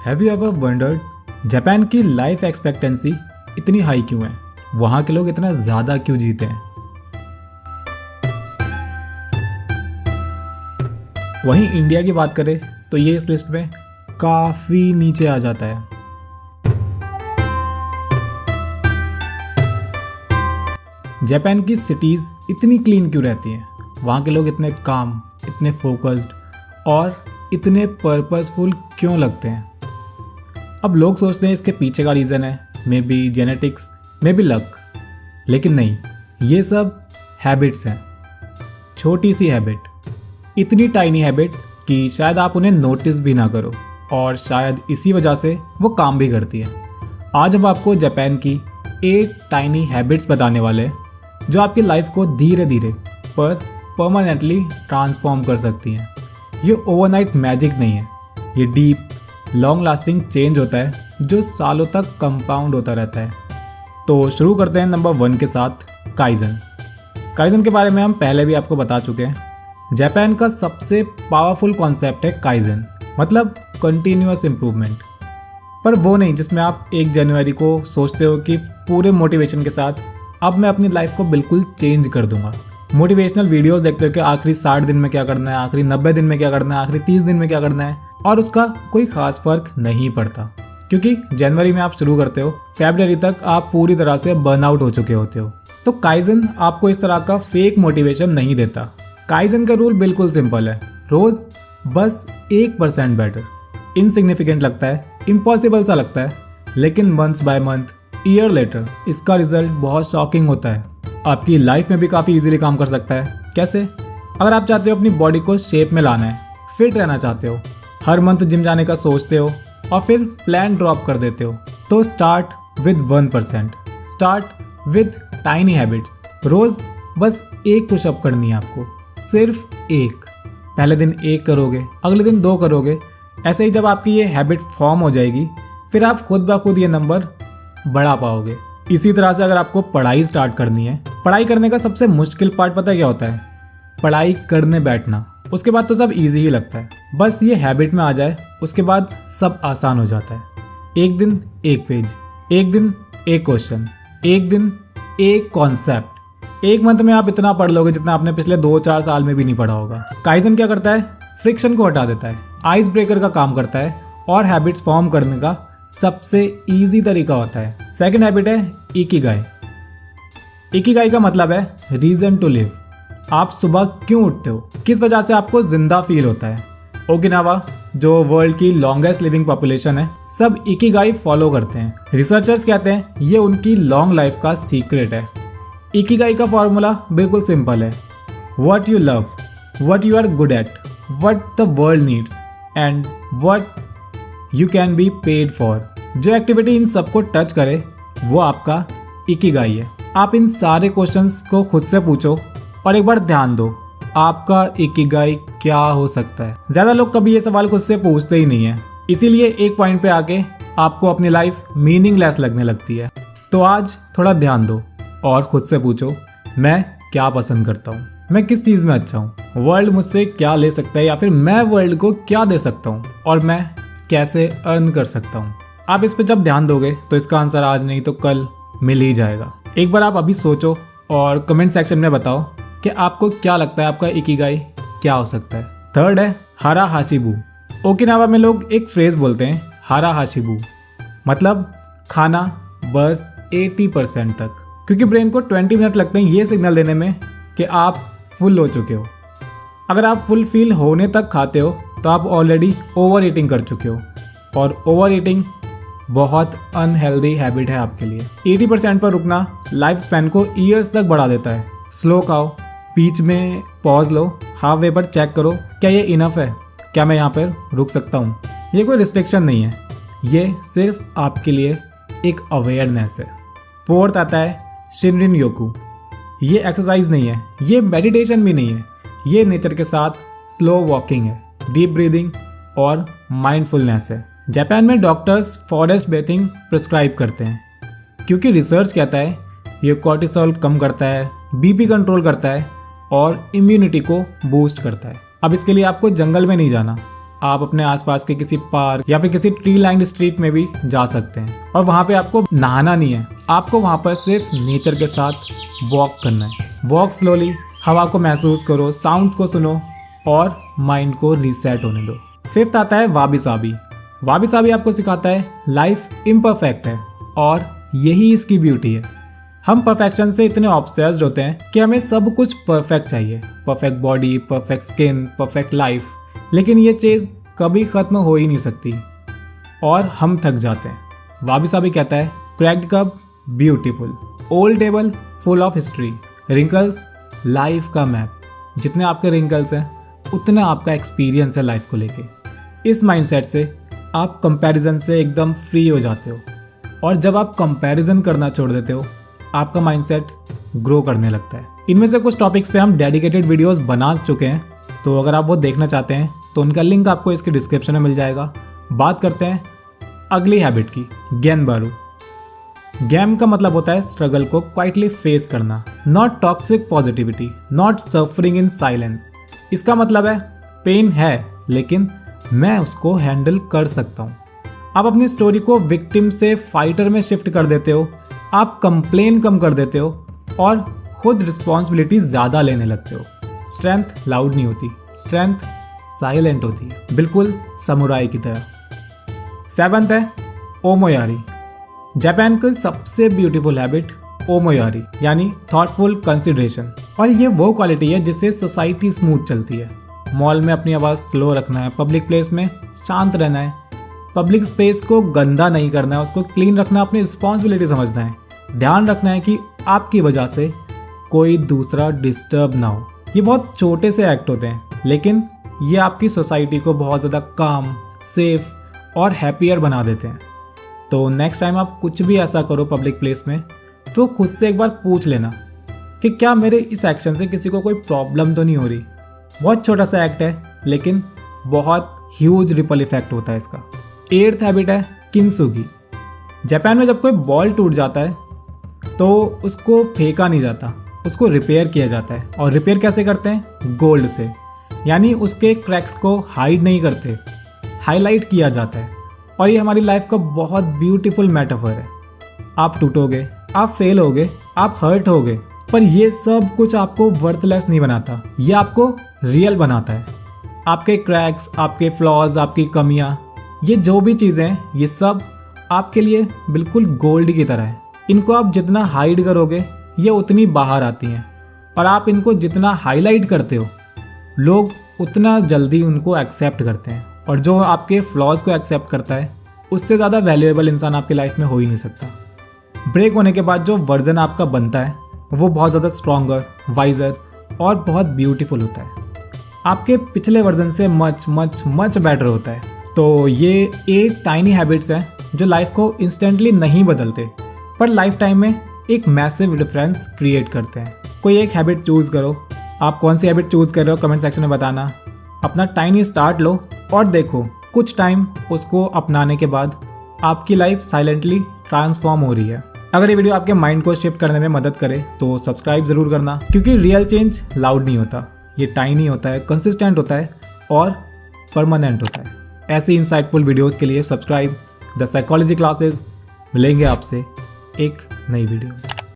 Have you ever wondered Japan की life expectancy इतनी high क्यों है? वहाँ के लोग इतना ज़्यादा क्यों जीते हैं? वहीं इंडिया की बात करें तो ये इस लिस्ट में काफ़ी नीचे आ जाता है। जापान की सिटीज़ इतनी क्लीन क्यों रहती हैं? वहाँ के लोग इतने काम, इतने फोकस्ड और इतने पर्पसफुल क्यों लगते हैं? अब लोग सोचते हैं इसके पीछे का रीज़न है may be genetics, may be luck, लेकिन नहीं, ये सब हैबिट्स हैं। छोटी सी हैबिट, इतनी टाइनी हैबिट कि शायद आप उन्हें नोटिस भी ना करो और शायद इसी वजह से वो काम भी करती है। आज हम आपको जापान की 8 टाइनी हैबिट्स बताने वाले हैं जो आपकी लाइफ को धीरे धीरे पर परमानेंटली ट्रांसफॉर्म कर सकती हैं। ये ओवरनाइट मैजिक नहीं है, ये डीप लॉन्ग लास्टिंग चेंज होता है जो सालों तक कंपाउंड होता रहता है। तो शुरू करते हैं नंबर 1 के साथ, काइजन। काइजन के बारे में हम पहले भी आपको बता चुके हैं। जापान का सबसे पावरफुल कॉन्सेप्ट है काइजन, मतलब कंटिन्यूअस इम्प्रूवमेंट। पर वो नहीं जिसमें आप 1 जनवरी को सोचते हो कि पूरे मोटिवेशन के साथ अब मैं अपनी लाइफ को बिल्कुल चेंज कर दूंगा। मोटिवेशनल वीडियोस देखते हो कि आखिरी 60 दिन में क्या करना है, आखिरी 90 दिन में क्या करना है, आखिरी 30 दिन में क्या करना है, और उसका कोई खास फर्क नहीं पड़ता क्योंकि जनवरी में आप शुरू करते हो, फरवरी तक आप पूरी तरह से बर्नआउट हो चुके होते हो। तो काइजन आपको इस तरह का फेक मोटिवेशन नहीं देता। काइजन का रूल बिल्कुल सिंपल है, रोज बस 1% बेटर। इनसिग्निफिकेंट लगता है, इम्पॉसिबल सा लगता है, लेकिन months by month, year later इसका रिजल्ट बहुत शॉकिंग होता है। आपकी लाइफ में भी काफ़ी इजीली काम कर सकता है। कैसे? अगर आप चाहते हो अपनी बॉडी को शेप में लाना है, फिट रहना चाहते हो, हर मंथ जिम जाने का सोचते हो और फिर प्लान ड्रॉप कर देते हो, तो start with 1%। Start with tiny habits. रोज बस 1 पुशअप करनी है आपको, सिर्फ 1। पहले दिन 1 करोगे, अगले दिन 2 करोगे। ऐसे ही जब आपकी ये हैबिट फॉर्म हो जाएगी, फिर आप खुद ब खुद ये नंबर बढ़ा पाओगे। इसी तरह से अगर आपको पढ़ाई स्टार्ट करनी है, पढ़ाई करने का सबसे मुश्किल पार्ट पता है क्या होता है? पढ़ाई करने बैठना। उसके बाद तो सब इजी ही लगता है, बस ये हैबिट में आ जाए उसके बाद सब आसान हो जाता है। 1 दिन 1 पेज, 1 दिन 1 क्वेश्चन, 1 दिन 1 कॉन्सेप्ट। 1 मंथ में आप इतना पढ़ लोगे जितना आपने पिछले 2-4 साल में भी नहीं पढ़ा होगा। काइजन क्या करता है? फ्रिक्शन को हटा देता है, आइस ब्रेकर का काम करता है और हैबिट्स फॉर्म करने का सबसे ईजी तरीका होता है। सेकंड हैबिट है इकिगाई। इकिगाई का मतलब है रीजन टू लिव। आप सुबह क्यों उठते हो, किस वजह से आपको जिंदा फील होता है। ओकिनावा, जो वर्ल्ड की लॉन्गेस्ट लिविंग पॉपुलेशन है, सब इकिगाई फॉलो करते हैं। रिसर्चर्स कहते हैं ये उनकी लॉन्ग लाइफ का सीक्रेट है। इकिगाई का फॉर्मूला बिल्कुल सिंपल है, what you love, what you are good at, what the world needs and what you can be paid for. जो एक्टिविटी इन सबको टच करे वो आपका इकिगाई है। आप इन सारे क्वेश्चंस को खुद से पूछो और एक बार ध्यान दो, आपका इकिगाई क्या हो सकता है। ज्यादा लोग कभी ये सवाल खुद से पूछते ही नहीं है, इसीलिए एक पॉइंट पे आके आपको अपनी लाइफ मीनिंगलेस लगने लगती है। तो आज थोड़ा ध्यान दो और खुद से पूछो, मैं क्या पसंद करता हूँ, मैं किस चीज में अच्छा हूँ, वर्ल्ड मुझसे क्या ले सकता है या फिर मैं वर्ल्ड को क्या दे सकता हूँ और मैं कैसे अर्न कर सकता हूँ। आप इस पे जब ध्यान दोगे तो इसका आंसर आज नहीं तो कल मिल ही जाएगा। एक बार आप अभी सोचो और कमेंट सेक्शन में बताओ कि आपको क्या लगता है आपका इकिगाई क्या हो सकता है। थर्ड है हारा हाशिबू। ओकिनावा में लोग एक फ्रेज बोलते हैं, हारा हाशिबू, मतलब खाना बस 80% तक, क्योंकि ब्रेन को 20 मिनट लगते हैं ये सिग्नल देने में कि आप फुल हो चुके हो। अगर आप फुल फील होने तक खाते हो तो आप ऑलरेडी ओवर ईटिंग कर चुके हो, और ओवर ईटिंग बहुत अनहेल्दी हैबिट है आपके लिए। 80% पर रुकना लाइफ स्पैन को ईयर्स तक बढ़ा देता है। स्लो खाओ, बीच में पॉज लो, हाफ वे पर चेक करो क्या ये इनफ है, क्या मैं यहाँ पर रुक सकता हूँ। ये कोई रिस्ट्रिक्शन नहीं है, ये सिर्फ आपके लिए एक अवेयरनेस है। फोर्थ आता है शिनरिन योकू। ये एक्सरसाइज नहीं है, ये मेडिटेशन भी नहीं है, ये नेचर के साथ स्लो वॉकिंग है, डीप ब्रीदिंग और माइंडफुलनेस है। जापान में डॉक्टर्स फॉरेस्ट बेथिंग प्रिस्क्राइब करते हैं क्योंकि रिसर्च कहता है ये कॉर्टिसोल कम करता है, बीपी कंट्रोल करता है और इम्यूनिटी को बूस्ट करता है। अब इसके लिए आपको जंगल में नहीं जाना, आप अपने आसपास के किसी पार्क या फिर किसी ट्री लाइंड स्ट्रीट में भी जा सकते हैं और वहाँ पे आपको नहाना नहीं है, आपको वहाँ पर सिर्फ नेचर के साथ वॉक करना है। वॉक स्लोली, हवा को महसूस करो, साउंड्स को सुनो और माइंड को रीसेट होने दो। फिफ्थ आता है वाबी साबी। वाबी साबी आपको सिखाता है लाइफ इम्परफेक्ट है और यही इसकी ब्यूटी है। हम परफेक्शन से इतने ऑब्सेस्ड होते हैं कि हमें सब कुछ परफेक्ट चाहिए, perfect body, perfect skin, perfect life, लेकिन ये चीज़ कभी ख़त्म हो ही नहीं सकती और हम थक जाते हैं। वाबी साबी कहता है cracked cup beautiful, old table full of history, wrinkles life का मैप। जितने आपके रिंकल्स हैं उतना आपका एक्सपीरियंस है लाइफ को लेके। इस माइंडसेट से आप कंपैरिजन से एकदम फ्री हो जाते हो और जब आप कंपैरिजन करना छोड़ देते हो आपका माइंडसेट ग्रो करने लगता है। इनमें से कुछ टॉपिक्स पे हम डेडिकेटेड वीडियोस बना चुके हैं, तो अगर आप वो देखना चाहते हैं तो उनका लिंक आपको इसके डिस्क्रिप्शन में मिल जाएगा। बात करते हैं अगली हैबिट की, गेनबारू। गेम का मतलब होता है स्ट्रगल को क्वाइटली फेस करना, not toxic positivity, not suffering in silence. इसका मतलब है पेन है लेकिन मैं उसको हैंडल कर सकता हूँ। आप अपनी स्टोरी को विक्टिम से फाइटर में शिफ्ट कर देते हो, आप कंप्लेन कम कर देते हो और खुद रिस्पॉन्सिबिलिटी ज़्यादा लेने लगते हो। स्ट्रेंथ लाउड नहीं होती, स्ट्रेंथ साइलेंट होती है, बिल्कुल समुराई की तरह। सेवंथ है ओमोयारी। जापान की सबसे ब्यूटीफुल हैबिट ओमोयारी यानी थॉटफुल कंसिडरेशन, और ये वो क्वालिटी है जिससे सोसाइटी स्मूथ चलती है। मॉल में अपनी आवाज़ स्लो रखना है, पब्लिक प्लेस में शांत रहना है, पब्लिक स्पेस को गंदा नहीं करना है, उसको क्लीन रखना अपनी रिस्पॉन्सिबिलिटी समझना है। ध्यान रखना है कि आपकी वजह से कोई दूसरा डिस्टर्ब ना हो। ये बहुत छोटे से एक्ट होते हैं लेकिन ये आपकी सोसाइटी को बहुत ज़्यादा काम, सेफ और हैप्पियर बना देते हैं। तो नेक्स्ट टाइम आप कुछ भी ऐसा करो पब्लिक प्लेस में तो खुद से एक बार पूछ लेना कि क्या मेरे इस एक्शन से किसी को कोई प्रॉब्लम तो नहीं हो रही। बहुत छोटा सा एक्ट है लेकिन बहुत ह्यूज रिपल इफेक्ट होता है इसका। एट्थ हैबिट है किंसुगी। जापान में जब कोई बॉल टूट जाता है तो उसको फेंका नहीं जाता, उसको रिपेयर किया जाता है। और रिपेयर कैसे करते हैं? गोल्ड से, यानी उसके क्रैक्स को हाइड नहीं करते, हाईलाइट किया जाता है। और ये हमारी लाइफ का बहुत ब्यूटीफुल मेटाफर है। आप टूटोगे, आप फेल होगे, आप हर्ट होगे, पर ये सब कुछ आपको वर्थलेस नहीं बनाता, ये आपको रियल बनाता है। आपके क्रैक्स, आपके फ्लॉज, आपकी कमियां, ये जो भी चीज़ें हैं ये सब आपके लिए बिल्कुल गोल्ड की तरह है। इनको आप जितना हाइड करोगे ये उतनी बाहर आती हैं, और आप इनको जितना हाईलाइट करते हो लोग उतना जल्दी उनको एक्सेप्ट करते हैं। और जो आपके फ्लॉज को एक्सेप्ट करता है उससे ज़्यादा वैल्यूएबल इंसान आपकी लाइफ में हो ही नहीं सकता। ब्रेक होने के बाद जो वर्जन आपका बनता है वो बहुत ज़्यादा स्ट्रॉन्गर, वाइजर और बहुत ब्यूटीफुल होता है। आपके पिछले वर्जन से मच मच मच बेटर होता है। तो ये 8 टाइनी हैबिट्स हैं जो लाइफ को इंस्टेंटली नहीं बदलते पर लाइफ टाइम में एक मैसिव डिफरेंस क्रिएट करते हैं। कोई एक हैबिट चूज़ करो। आप कौन सी हैबिट चूज़ कर रहे हो कमेंट सेक्शन में बताना। अपना टाइनी स्टार्ट लो और देखो कुछ टाइम उसको अपनाने के बाद आपकी लाइफ साइलेंटली ट्रांसफॉर्म हो रही है। अगर ये वीडियो आपके माइंड को शिफ्ट करने में मदद करे तो सब्सक्राइब ज़रूर करना, क्योंकि रियल चेंज लाउड नहीं होता, ये टाइनी होता है, कंसिस्टेंट होता है और परमानेंट होता है। ऐसी इंसाइटफुल वीडियोज़ के लिए सब्सक्राइब द साइकोलॉजी क्लासेस। मिलेंगे आपसे एक नई वीडियो में।